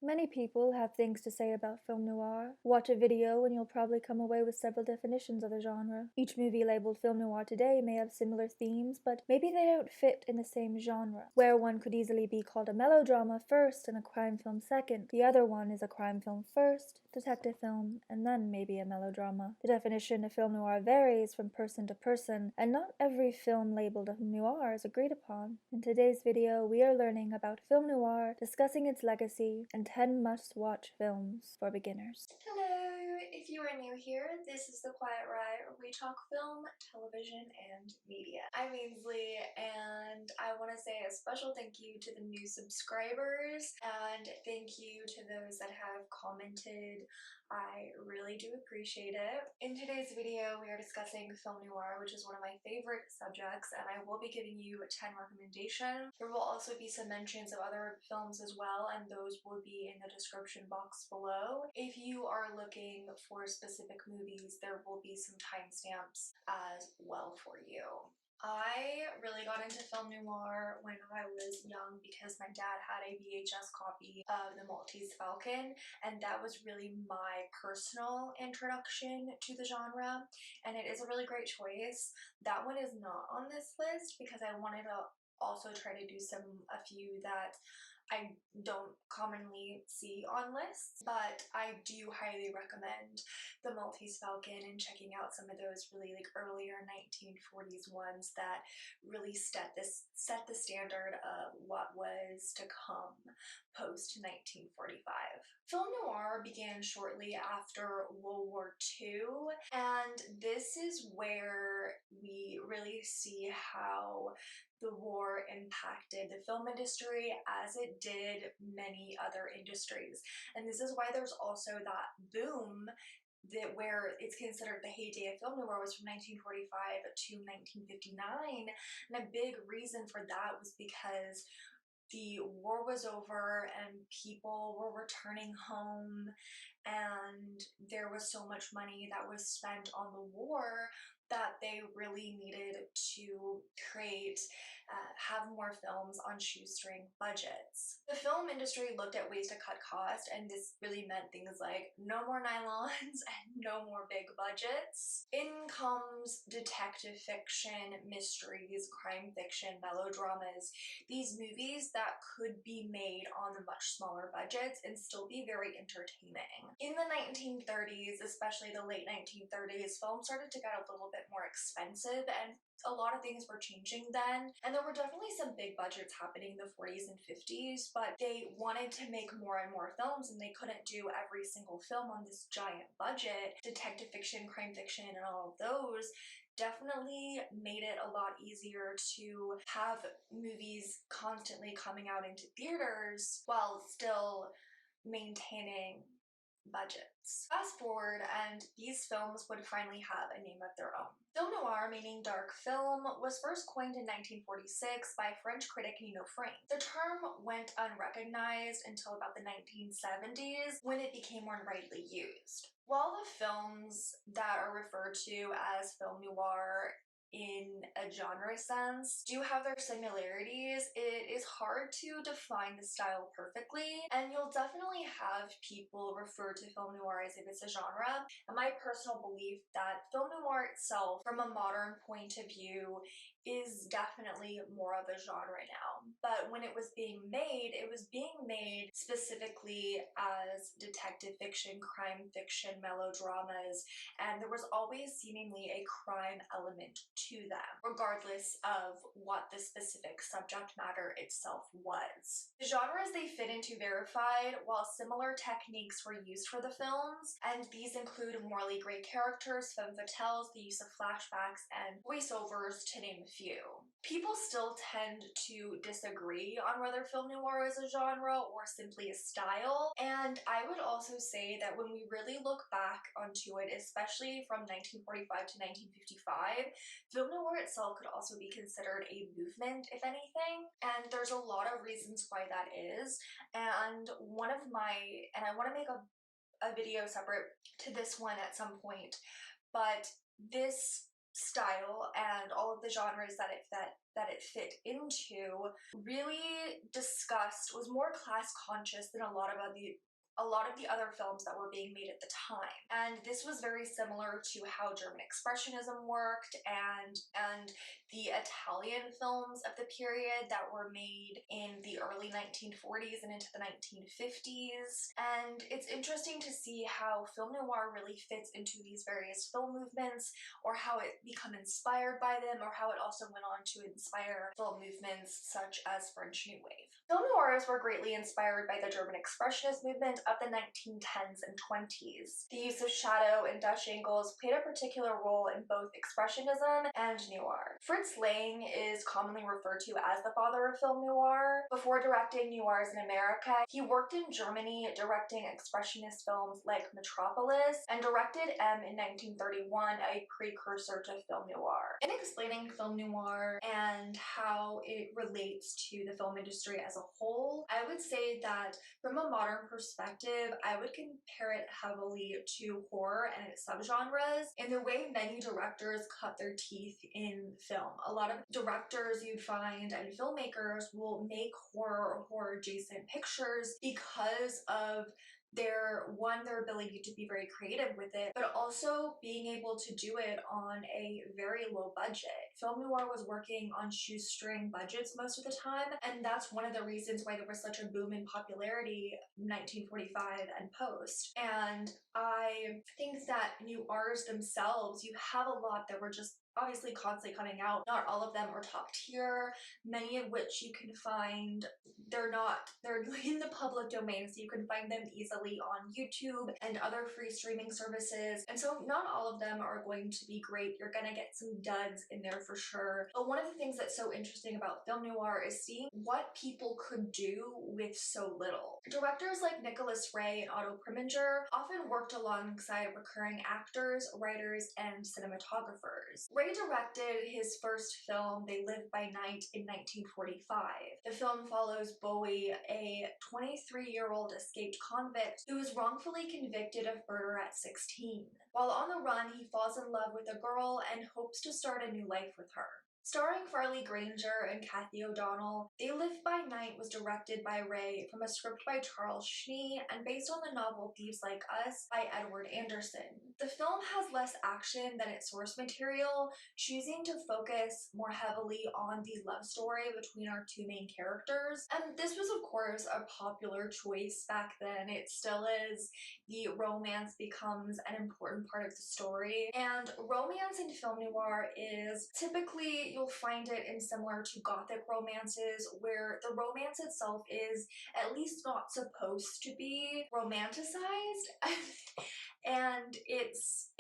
Many people have things to say about film noir. Watch a video and you'll probably come away with several definitions of the genre. Each movie labeled film noir today may have similar themes, but maybe they don't fit in the same genre. Where one could easily be called a melodrama first and a crime film second, the other one is a crime film first, detective film, and then maybe a melodrama. The definition of film noir varies from person to person, and not every film labeled noir is agreed upon. In today's video, we are learning about film noir, discussing its legacy, and 10 must-watch films for beginners. Hello! If you are new here, this is the Quiet Riot, where we talk film, television, and media. I'm Ainsley, and I want to say a special thank you to the new subscribers, and thank you to those that have commented. I really do appreciate it. In today's video, we are discussing film noir, which is one of my favorite subjects, and I will be giving you 10 recommendations. There will also be some mentions of other films as well, and those will be in the description box below. If you are looking for specific movies, there will be some timestamps as well for you. I really got into film noir when I was young because my dad had a VHS copy of The Maltese Falcon, and that was really my personal introduction to the genre, and it is a really great choice. That one is not on this list because I wanted to also try to do a few that I don't commonly see on lists, but I do highly recommend The Maltese Falcon and checking out some of those really earlier 1940s ones that really set the standard of what was to come post 1945. Film noir began shortly after World War II, and this is where we really see how the war impacted the film industry as it did many other industries. And this is why there's also that boom where it's considered the heyday of film noir was from 1945 to 1959. And a big reason for that was because the war was over and people were returning home, and there was so much money that was spent on the war that they really needed to have more films on shoestring budgets. The film industry looked at ways to cut costs, and this really meant things like no more nylons and no more big budgets. In comes detective fiction, mysteries, crime fiction, melodramas, these movies that could be made on the much smaller budgets and still be very entertaining. In the 1930s, especially the late 1930s, film started to get a little bit more expensive, and a lot of things were changing then, and there were definitely some big budgets happening in the 40s and 50s, but they wanted to make more and more films, and they couldn't do every single film on this giant budget. Detective fiction, crime fiction, and all of those definitely made it a lot easier to have movies constantly coming out into theaters while still maintaining budgets. Fast forward, and these films would finally have a name of their own. Film noir, meaning dark film, was first coined in 1946 by French critic Nino Frame. The term went unrecognized until about the 1970s, when it became more widely used. While the films that are referred to as film noir in a genre sense do have their similarities, it is hard to define the style perfectly, and you'll definitely have people refer to film noir as if it's a genre. And my personal belief that film noir itself, from a modern point of view, is definitely more of a genre now. But when it was being made, it was being made specifically as detective fiction, crime fiction, melodramas, and there was always seemingly a crime element to them, regardless of what the specific subject matter itself was. The genres they fit into verified, while similar techniques were used for the films, and these include morally gray characters, femme fatales, the use of flashbacks, and voiceovers, to name a few. People still tend to disagree on whether film noir is a genre or simply a style, and I would also say that when we really look back onto it, especially from 1945 to 1955, film noir itself could also be considered a movement, if anything, and there's a lot of reasons why that is. And I want to make a video separate to this one at some point, but this style and all of the genres that it fit into really was more class conscious than a lot of the other films that were being made at the time. And this was very similar to how German Expressionism worked and the Italian films of the period that were made in the early 1940s and into the 1950s. And it's interesting to see how film noir really fits into these various film movements, or how it became inspired by them, or how it also went on to inspire film movements such as French New Wave. Film noirs were greatly inspired by the German Expressionist movement of the 1910s and 20s. The use of shadow and Dutch angles played a particular role in both Expressionism and noir. Fritz Lang is commonly referred to as the father of film noir. Before directing noirs in America, he worked in Germany directing Expressionist films like Metropolis, and directed M in 1931, a precursor to film noir. In explaining film noir and how it relates to the film industry as a whole, I would say that from a modern perspective, I would compare it heavily to horror and its subgenres in the way many directors cut their teeth in film. A lot of directors you'd find and filmmakers will make horror or horror adjacent pictures because of their ability to be very creative with it, but also being able to do it on a very low budget. Film noir was working on shoestring budgets most of the time, and that's one of the reasons why there was such a boom in popularity in 1945 and post. And I think that noirs themselves, you have a lot that were just obviously constantly coming out. Not all of them are top tier, many of which you can find, they're in the public domain, so you can find them easily on YouTube and other free streaming services. And so not all of them are going to be great. You're gonna get some duds in there for sure. But one of the things that's so interesting about film noir is seeing what people could do with so little. Directors like Nicholas Ray and Otto Preminger often worked alongside recurring actors, writers, and cinematographers. Ray directed his first film, They Live by Night, in 1945. The film follows Bowie, a 23-year-old escaped convict who was wrongfully convicted of murder at 16. While on the run, he falls in love with a girl and hopes to start a new life with her. Starring Farley Granger and Kathy O'Donnell, They Live by Night was directed by Ray from a script by Charles Schnee and based on the novel Thieves Like Us by Edward Anderson. The film has less action than its source material, choosing to focus more heavily on the love story between our two main characters. And this was, of course, a popular choice back then. It still is. The romance becomes an important part of the story. And romance in film noir is typically, you'll find it in similar to gothic romances, where the romance itself is at least not supposed to be romanticized. And it's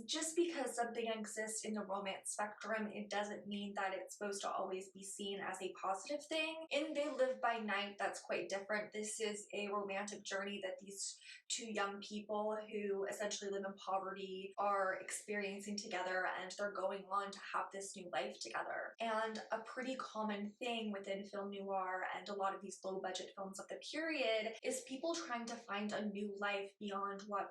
just because something exists in the romance spectrum, it doesn't mean that it's supposed to always be seen as a positive thing. In They Live by Night, that's quite different. This is a romantic journey that these two young people who essentially live in poverty are experiencing together, and they're going on to have this new life together. And a pretty common thing within film noir and a lot of these low budget films of the period is people trying to find a new life beyond what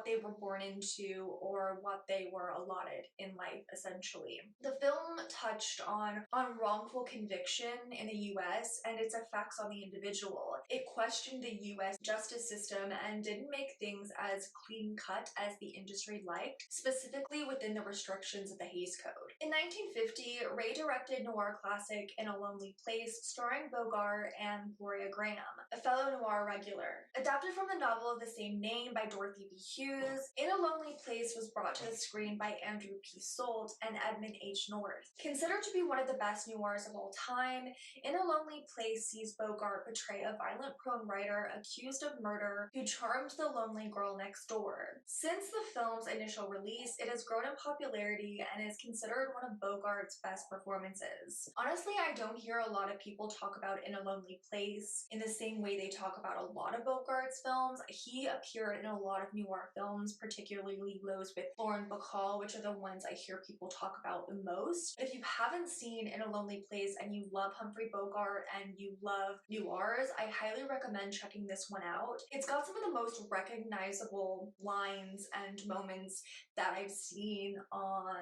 they were born into or what they were allotted in life, essentially. The film touched on wrongful conviction in the US and its effects on the individual. It questioned the US justice system and didn't make things as clean cut as the industry liked, specifically within the restrictions of the Hays Code. In 1950, Ray directed noir classic In a Lonely Place, starring Bogart and Gloria Graham, a fellow noir regular. Adapted from the novel of the same name by Dorothy B. Hughes, In a Lonely Place was brought to the screen by Andrew P. Solt and Edmund H. North. Considered to be one of the best noirs of all time, In a Lonely Place sees Bogart portray a violent-prone writer accused of murder who charmed the lonely girl next door. Since the film's initial release, it has grown in popularity and is considered one of Bogart's Kubrick's best performances. Honestly, I don't hear a lot of people talk about In a Lonely Place in the same way they talk about a lot of Bogart's films. He appeared in a lot of noir films, particularly those with Lauren Bacall, which are the ones I hear people talk about the most. But if you haven't seen In a Lonely Place and you love Humphrey Bogart and you love noirs, I highly recommend checking this one out. It's got some of the most recognizable lines and moments that I've seen on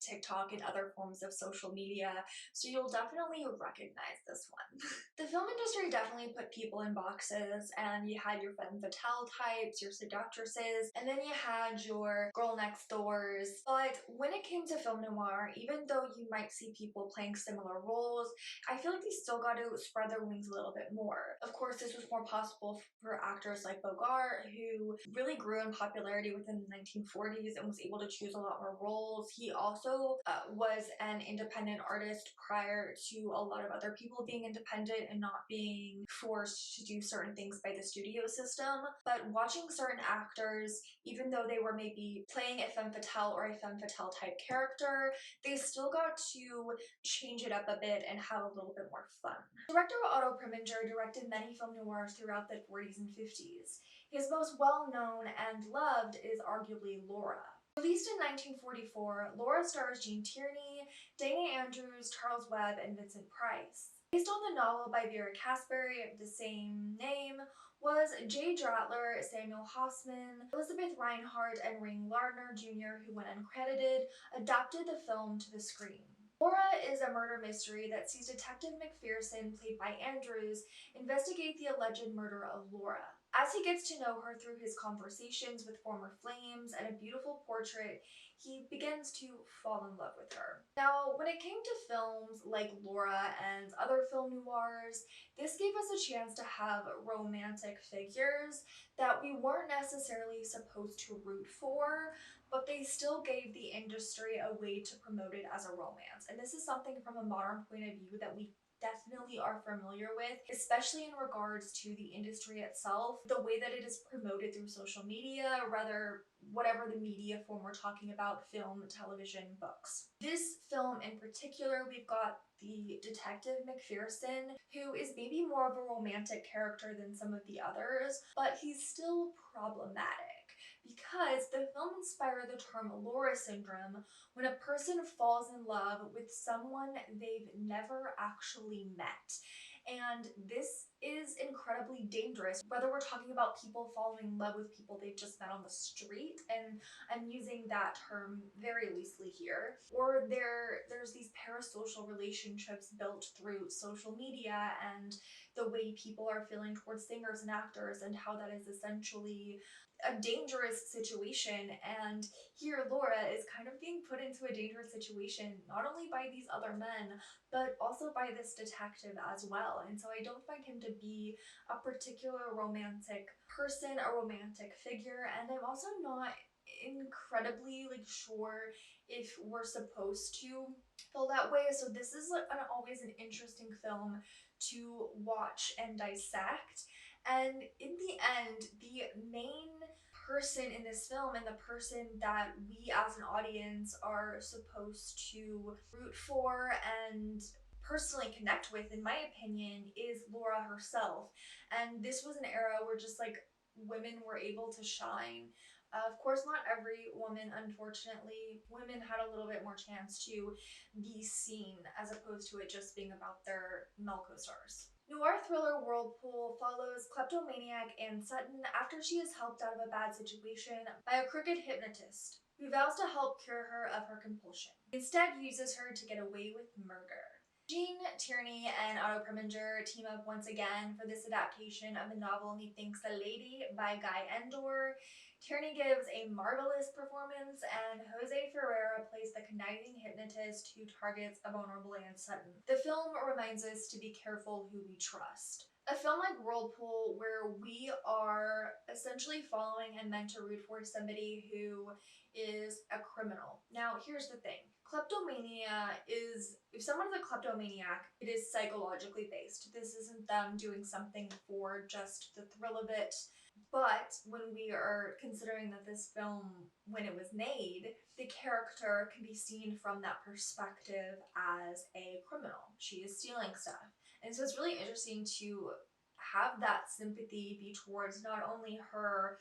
TikTok and other forms of social media, so you'll definitely recognize this one. The film industry definitely put people in boxes, and you had your femme fatale types, your seductresses, and then you had your girl next doors. But when it came to film noir, even though you might see people playing similar roles, I feel like they still got to spread their wings a little bit more. Of course, this was more possible for actors like Bogart, who really grew in popularity within the 1940s and was able to choose a lot more roles. He also was an independent artist prior to a lot of other people being independent and not being forced to do certain things by the studio system. But watching certain actors, even though they were maybe playing a femme fatale or a femme fatale type character, they still got to change it up a bit and have a little bit more fun. Director Otto Preminger directed many film noirs throughout the 40s and 50s. His most well-known and loved is arguably Laura. Released in 1944, Laura stars Gene Tierney, Dana Andrews, Charles Webb, and Vincent Price. Based on the novel by Vera Caspary of the same name, was Jay Dratler, Samuel Hossman, Elizabeth Reinhardt, and Ring Lardner Jr., who went uncredited, adapted the film to the screen. Laura is a murder mystery that sees Detective McPherson, played by Andrews, investigate the alleged murder of Laura. As he gets to know her through his conversations with former flames and a beautiful portrait, he begins to fall in love with her. Now, when it came to films like Laura and other film noirs, this gave us a chance to have romantic figures that we weren't necessarily supposed to root for, but they still gave the industry a way to promote it as a romance. And this is something from a modern point of view that we definitely are familiar with, especially in regards to the industry itself, the way that it is promoted through social media, rather whatever the media form we're talking about, film, television, books. This film in particular, we've got the Detective McPherson, who is maybe more of a romantic character than some of the others, but he's still problematic because the film inspired the term Laura syndrome, when a person falls in love with someone they've never actually met. And this is incredibly dangerous, whether we're talking about people falling in love with people they've just met on the street, and I'm using that term very loosely here, or there's these parasocial relationships built through social media and the way people are feeling towards singers and actors, and how that is essentially a dangerous situation. And here Laura is kind of being put into a dangerous situation, not only by these other men, but also by this detective as well. And so I don't find him to be a particular romantic person, a romantic figure, and I'm also not incredibly sure if we're supposed to feel that way. So this is always an interesting film to watch and dissect. And in the end, the main person in this film, and the person that we as an audience are supposed to root for and personally connect with, in my opinion, is Laura herself. And this was an era where just women were able to shine. Of course, not every woman, unfortunately. Women had a little bit more chance to be seen, as opposed to it just being about their male co-stars. Noir thriller Whirlpool follows kleptomaniac Anne Sutton after she is helped out of a bad situation by a crooked hypnotist who vows to help cure her of her compulsion. He instead uses her to get away with murder. Gene Tierney and Otto Preminger team up once again for this adaptation of the novel Methinks a Lady by Guy Endore. Tierney gives a marvelous performance, and Jose Ferreira plays the conniving hypnotist who targets a vulnerable Anne Sutton. The film reminds us to be careful who we trust. A film like Whirlpool, where we are essentially following and meant to root for somebody who is a criminal. Now, here's the thing. Kleptomania is, if someone's a kleptomaniac, it is psychologically based. This isn't them doing something for just the thrill of it. But when we are considering that this film, when it was made, the character can be seen from that perspective as a criminal. She is stealing stuff. And so it's really interesting to have that sympathy be towards not only her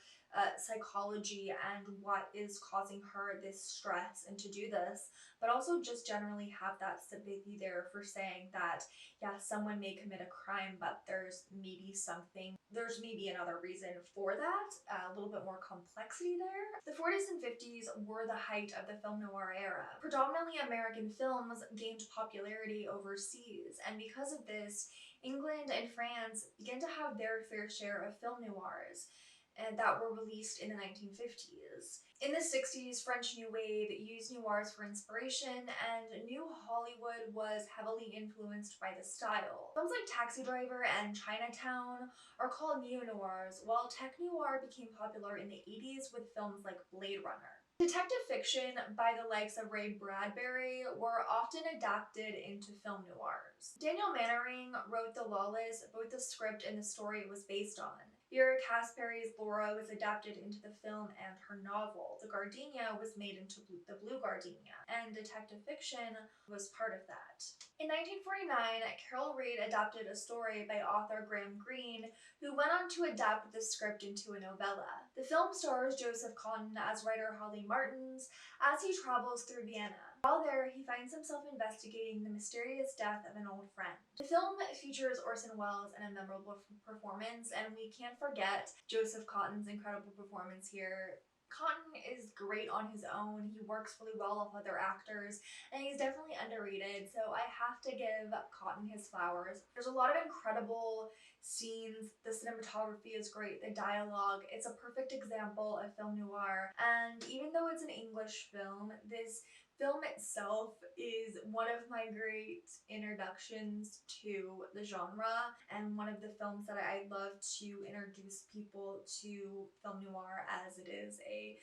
psychology and what is causing her this stress and to do this, but also just generally have that sympathy there for saying that, yeah, someone may commit a crime, but there's maybe another reason for that, a little bit more complexity there. The 40s and 50s were the height of the film noir era. Predominantly American films gained popularity overseas, and because of this, England and France began to have their fair share of film noirs and that were released in the 1950s. In the 60s, French New Wave used noirs for inspiration, and New Hollywood was heavily influenced by the style. Films like Taxi Driver and Chinatown are called neo-noirs, while tech noir became popular in the 80s with films like Blade Runner. Detective fiction by the likes of Ray Bradbury were often adapted into film noirs. Daniel Mannering wrote The Lawless, both the script and the story it was based on. Vera Casperi's Laura was adapted into the film, and her novel, The Gardenia, was made into The Blue Gardenia, and detective fiction was part of that. In 1949, Carol Reed adapted a story by author Graham Greene, who went on to adapt the script into a novella. The film stars Joseph Cotten as writer Holly Martins as he travels through Vienna. While there, he finds himself investigating the mysterious death of an old friend. The film features Orson Welles in a memorable performance, and we can't forget Joseph Cotten's incredible performance here. Cotton is great on his own, he works really well with other actors, and he's definitely underrated, so I have to give Cotton his flowers. There's a lot of incredible scenes, the cinematography is great, the dialogue, it's a perfect example of film noir, and even though it's an English film, this film itself is one of my great introductions to the genre and one of the films that I love to introduce people to film noir as it is a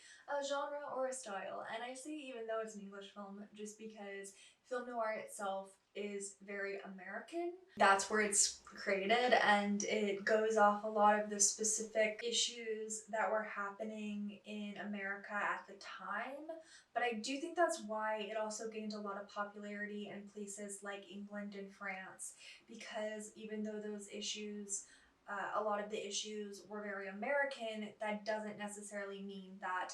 genre or a style. And I say even though it's an English film just because film noir itself is very American. That's where it's created, and it goes off a lot of the specific issues that were happening in America at the time. But I do think that's why it also gained a lot of popularity in places like England and France, because even though those issues, a lot of the issues were very American, that doesn't necessarily mean that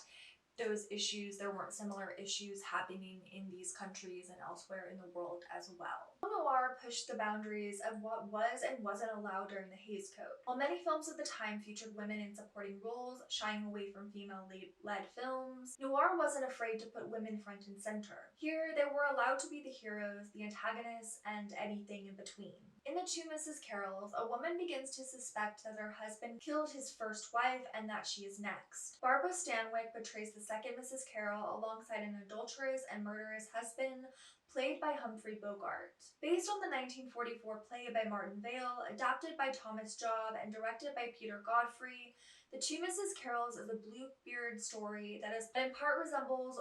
there weren't similar issues happening in these countries and elsewhere in the world as well. Film noir pushed the boundaries of what was and wasn't allowed during the Hays Code. While many films at the time featured women in supporting roles, shying away from female-led films, noir wasn't afraid to put women front and center. Here, they were allowed to be the heroes, the antagonists, and anything in between. In The Two Mrs. Carols, a woman begins to suspect that her husband killed his first wife and that she is next. Barbara Stanwyck portrays the second Mrs. Carroll alongside an adulterous and murderous husband, played by Humphrey Bogart. Based on the 1944 play by Martin Vale, adapted by Thomas Job, and directed by Peter Godfrey, The Two Mrs. Carols is a Bluebeard story that in part resembles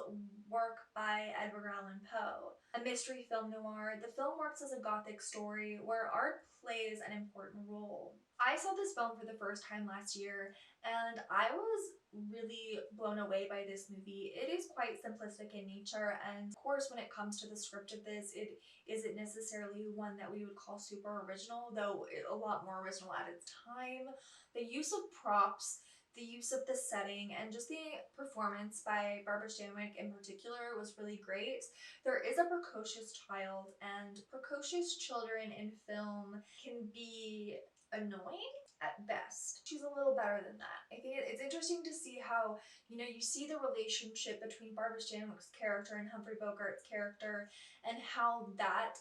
work by Edgar Allan Poe. A mystery film noir, the film works as a gothic story where art plays an important role. I saw this film for the first time last year, and I was really blown away by this movie. It is quite simplistic in nature, and of course when it comes to the script of this, it isn't necessarily one that we would call super original, though a lot more original at its time. The use of props, the use of the setting, and just the performance by Barbara Stanwyck in particular was really great. There is a precocious child, and precocious children in film can be annoying at best. She's a little better than that. I think it's interesting to see how, you see the relationship between Barbara Stanwyck's character and Humphrey Bogart's character and how that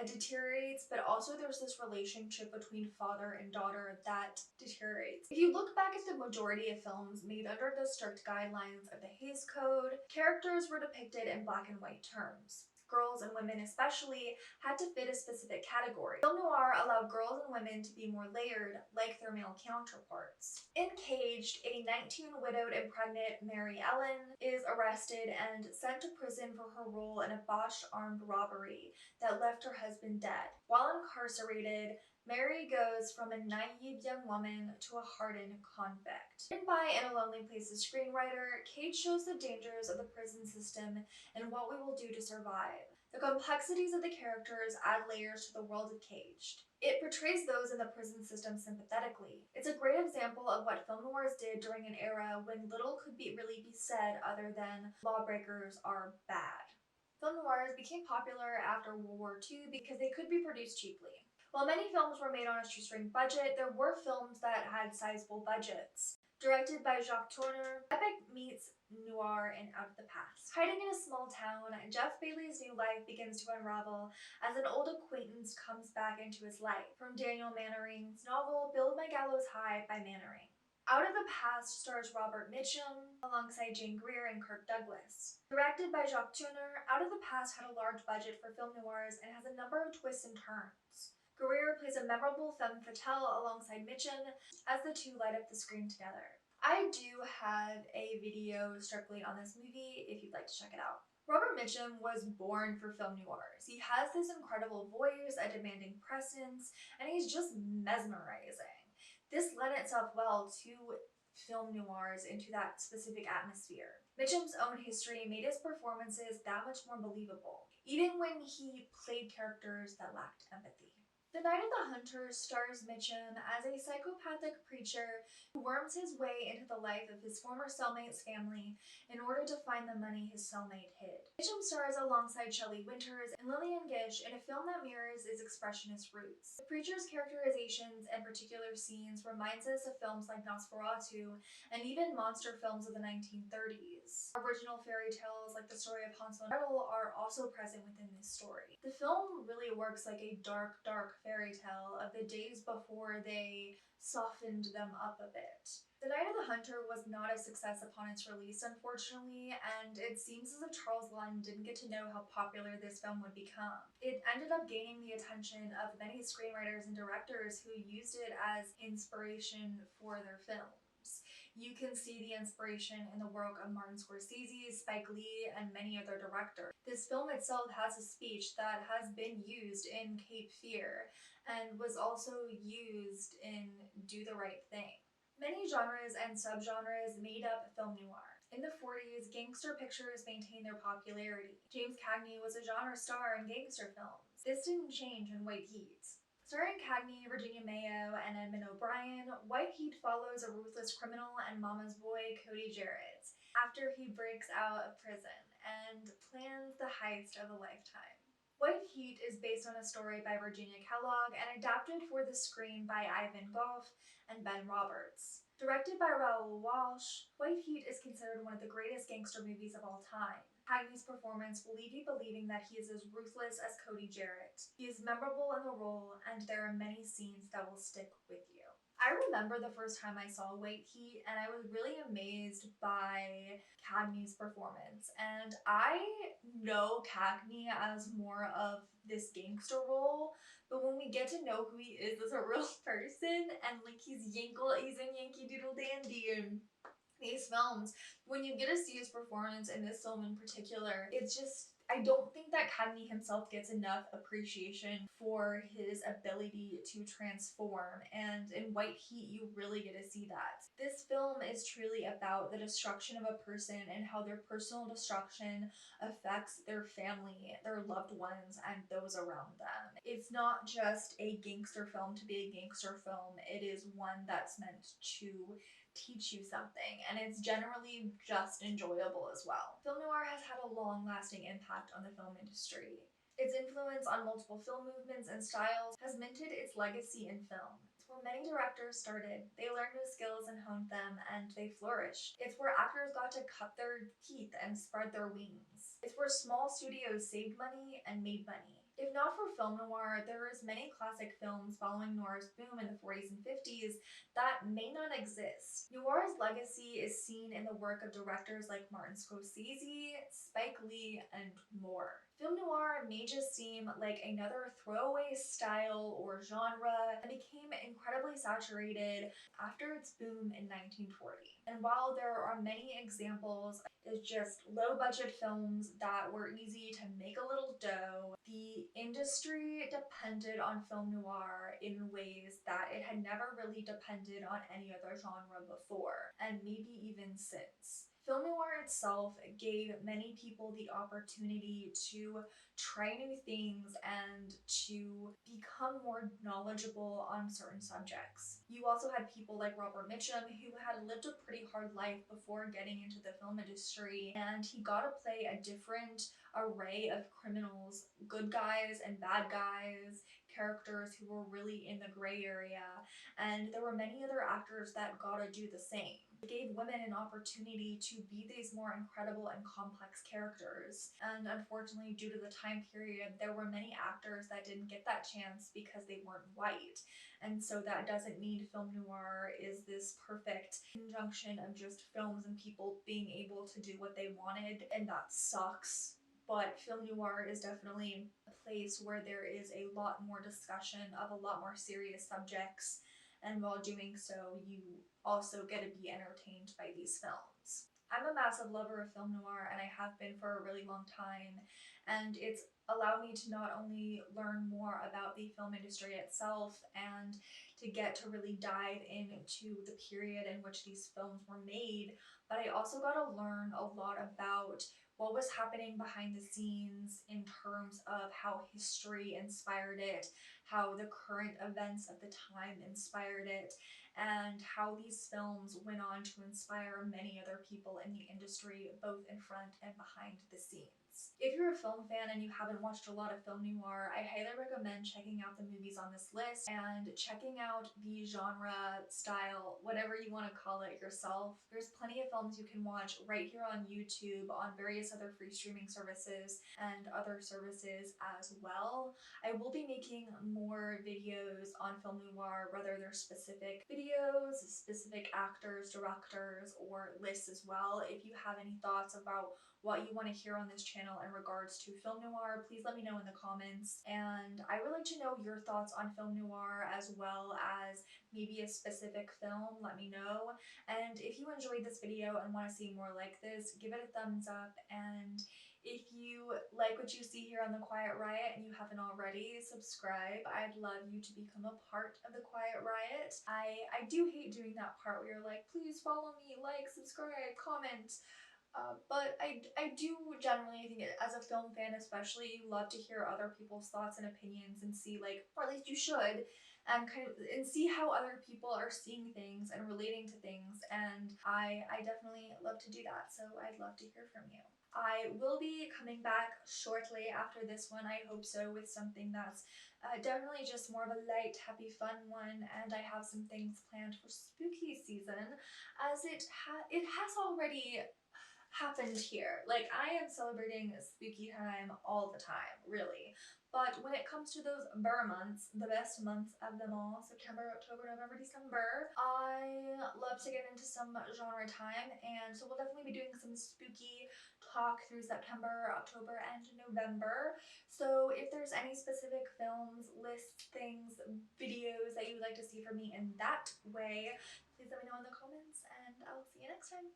deteriorates, but also there's this relationship between father and daughter that deteriorates. If you look back at the majority of films made under the strict guidelines of the Hays Code, characters were depicted in black and white terms. Girls and women especially had to fit a specific category. Film noir allowed girls and women to be more layered, like their male counterparts. In Caged, a 19 widowed and pregnant Mary Ellen is arrested and sent to prison for her role in a botched armed robbery that left her husband dead. While incarcerated, Mary goes from a naive young woman to a hardened convict. Written by In a Lonely Places screenwriter, Cage shows the dangers of the prison system and what we will do to survive. The complexities of the characters add layers to the world of Caged. It portrays those in the prison system sympathetically. It's a great example of what film noirs did during an era when little could really be said other than lawbreakers are bad. Film noirs became popular after World War II because they could be produced cheaply. While many films were made on a shoestring budget, there were films that had sizable budgets. Directed by Jacques Tourneur, epic meets noir and out of the past. Hiding in a small town, Jeff Bailey's new life begins to unravel as an old acquaintance comes back into his life. From Daniel Mannering's novel Build My Gallows High by Mannering. Out of the Past stars Robert Mitchum alongside Jane Greer and Kirk Douglas. Directed by Jacques Tourneur, Out of the Past had a large budget for film noirs and has a number of twists and turns. Greer plays a memorable femme fatale alongside Mitchum as the two light up the screen together. I do have a video strictly on this movie if you'd like to check it out. Robert Mitchum was born for film noirs. He has this incredible voice, a demanding presence, and he's just mesmerizing. This lent itself well to film noirs into that specific atmosphere. Mitchum's own history made his performances that much more believable, even when he played characters that lacked empathy. The Night of the Hunter stars Mitchum as a psychopathic preacher who worms his way into the life of his former cellmate's family in order to find the money his cellmate hid. Mitchum stars alongside Shelley Winters and Lillian Gish in a film that mirrors his expressionist roots. The preacher's characterizations and particular scenes reminds us of films like Nosferatu and even monster films of the 1930s. Original fairy tales like the story of Hansel and Gretel are also present within this story. The film really works like a dark fairy tale of the days before they softened them up a bit. The Night of the Hunter was not a success upon its release, unfortunately, and it seems as if Charles Lund didn't get to know how popular this film would become. It ended up gaining the attention of many screenwriters and directors who used it as inspiration for their films. You can see the inspiration in the work of Martin Scorsese, Spike Lee, and many other directors. This film itself has a speech that has been used in Cape Fear and was also used in Do the Right Thing. Many genres and subgenres made up film noir. In the 40s, gangster pictures maintained their popularity. James Cagney was a genre star in gangster films. This didn't change in White Heat. Starring Cagney, Virginia Mayo, and Edmund O'Brien, White Heat follows a ruthless criminal and mama's boy, Cody Jarrett, after he breaks out of prison and plans the heist of a lifetime. White Heat is based on a story by Virginia Kellogg and adapted for the screen by Ivan Goff and Ben Roberts. Directed by Raoul Walsh, White Heat is considered one of the greatest gangster movies of all time. Cagney's performance will leave you believing that he is as ruthless as Cody Jarrett. He is memorable in the role, and there are many scenes that will stick with you. I remember the first time I saw White Heat, and I was really amazed by Cagney's performance. And I know Cagney as more of this gangster role, but when we get to know who he is as a real person, and like he's in Yankee Doodle Dandy and these films, when you get to see his performance in this film in particular, it's just, I don't think that Cagney himself gets enough appreciation for his ability to transform, and in White Heat you really get to see that. This film is truly about the destruction of a person and how their personal destruction affects their family, their loved ones, and those around them. It's not just a gangster film to be a gangster film, it is one that's meant to teach you something, and it's generally just enjoyable as well. Film noir has had a long-lasting impact on the film industry. Its influence on multiple film movements and styles has minted its legacy in film. It's where many directors started, they learned new skills and honed them, and they flourished. It's where actors got to cut their teeth and spread their wings. It's where small studios saved money and made money. If not for film noir, there is many classic films following noir's boom in the 40s and 50s that may not exist. Noir's legacy is seen in the work of directors like Martin Scorsese, Spike Lee, and more. Film noir may just seem like another throwaway style or genre and became incredibly saturated after its boom in 1940. And while there are many examples, it's just low-budget films that were easy to make a little dough, the industry depended on film noir in ways that it had never really depended on any other genre before, and maybe even since. Film noir itself gave many people the opportunity to try new things and to become more knowledgeable on certain subjects. You also had people like Robert Mitchum who had lived a pretty hard life before getting into the film industry, and he got to play a different array of criminals, good guys and bad guys, characters who were really in the gray area, and there were many other actors that got to do the same. It gave women an opportunity to be these more incredible and complex characters, and unfortunately, due to the time period, there were many actors that didn't get that chance because they weren't white. And so that doesn't mean film noir is this perfect conjunction of just films and people being able to do what they wanted, and that sucks. But film noir is definitely a place where there is a lot more discussion of a lot more serious subjects, and while doing so, you also get to be entertained by these films. I'm a massive lover of film noir, and I have been for a really long time, and it's allowed me to not only learn more about the film industry itself and to get to really dive into the period in which these films were made, but I also got to learn a lot about what was happening behind the scenes in terms of how history inspired it, how the current events of the time inspired it, and how these films went on to inspire many other people in the industry, both in front and behind the scenes. If you're a film fan and you haven't watched a lot of film noir, I highly recommend checking out the movies on this list and checking out the genre, style, whatever you want to call it yourself. There's plenty of films you can watch right here on YouTube, on various other free streaming services, and other services as well. I will be making more videos on film noir, whether they're specific videos, specific actors, directors, or lists as well. If you have any thoughts about what you want to hear on this channel in regards to film noir, please let me know in the comments. And I would like to know your thoughts on film noir as well as maybe a specific film, let me know. And if you enjoyed this video and want to see more like this, give it a thumbs up. And if you like what you see here on the Quiet Riot and you haven't already, subscribe. I'd love you to become a part of the Quiet Riot. I do hate doing that part where you're like, please follow me, like, subscribe, comment. But I do generally think as a film fan especially, you love to hear other people's thoughts and opinions and see like, or at least you should, and and see how other people are seeing things and relating to things, and I definitely love to do that, so I'd love to hear from you. I will be coming back shortly after this one, I hope so, with something that's definitely just more of a light, happy, fun one, and I have some things planned for spooky season, as it has already happened here. Like, I am celebrating spooky time all the time, really. But when it comes to those Burr months, the best months of them all, September, October, November, December, I love to get into some genre time, and so we'll definitely be doing some spooky talk through September, October, and November. So if there's any specific films, lists, things, videos that you would like to see from me in that way, please let me know in the comments, and I'll see you next time.